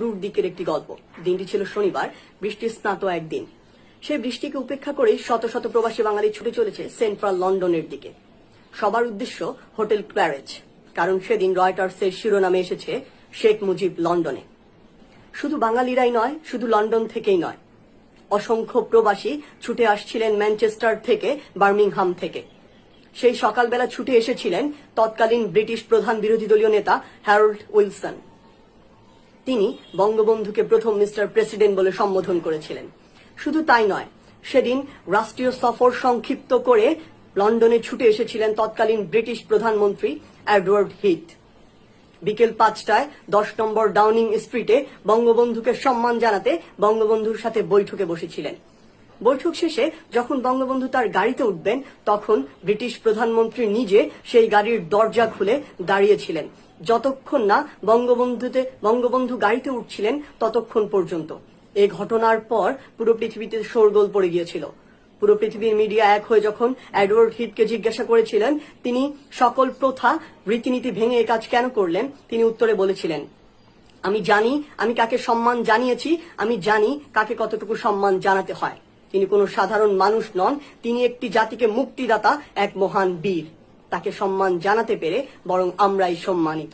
শুরুর দিকের একটি গল্প। দিনটি ছিল শনিবার, বৃষ্টি স্নাত একদিন। সেই বৃষ্টিকে উপেক্ষা করেই শত শত প্রবাসী বাঙালি ছুটে চলেছে সেন্ট্রাল লন্ডনের দিকে। সবার উদ্দেশ্য হোটেল ক্ল্যারেজ, কারণ সেদিন রয়টার্সের শিরোনামে এসেছে শেখ মুজিব লন্ডনে। শুধু বাঙালিরাই নয়, শুধু লন্ডন থেকেই নয়, অসংখ্য প্রবাসী ছুটে আসছিলেন ম্যানচেস্টার থেকে, বার্মিংহাম থেকে। সেই সকালবেলা ছুটে এসেছিলেন তৎকালীন ব্রিটিশ প্রধান বিরোধী দলীয় নেতা হ্যারল্ড উইলসন। তিনি বঙ্গবন্ধুকে প্রথম মিস্টার প্রেসিডেন্ট বলে সম্বোধন করেছিলেন। শুধু তাই নয়, সেদিন রাষ্ট্রীয় সফর সংক্ষিপ্ত করে লন্ডনে ছুটে এসেছিলেন তৎকালীন ব্রিটিশ প্রধানমন্ত্রী এডওয়ার্ড হিথ। বিকেল 5টায় 10 নম্বর ডাউনিং স্ট্রিটে বঙ্গবন্ধুকে সম্মান জানাতে বঙ্গবন্ধুর সাথে বৈঠকে বসেছিলেন। বৈঠক শেষে যখন বঙ্গবন্ধু তার গাড়িতে উঠবেন, তখন ব্রিটিশ প্রধানমন্ত্রী নিজে সেই গাড়ির দরজা খুলে দাঁড়িয়েছিলেন, যতক্ষণ না বঙ্গবন্ধু গাড়িতে উঠছিলেন ততক্ষণ পর্যন্ত। এই ঘটনার পর পুরো পৃথিবীতে শোরগোল পড়ে গিয়েছিল। পুরো পৃথিবীর মিডিয়া এক হয়ে যখন এডওয়ার্ড হিথকে জিজ্ঞাসা করেছিলেন তিনি সকল প্রথা রীতিনীতি ভেঙে এ কাজ কেন করলেন, তিনি উত্তরে বলেছিলেন, আমি জানি আমি কাকে সম্মান জানিয়েছি, আমি জানি কাকে কতটুকু সম্মান জানাতে হয়। তিনি কোনো সাধারণ মানুষ নন, তিনি একটি জাতিকে মুক্তিদাতা, এক মহান বীর। তাকে সম্মান জানাতে পেরে বরং আমরাই সম্মানিত।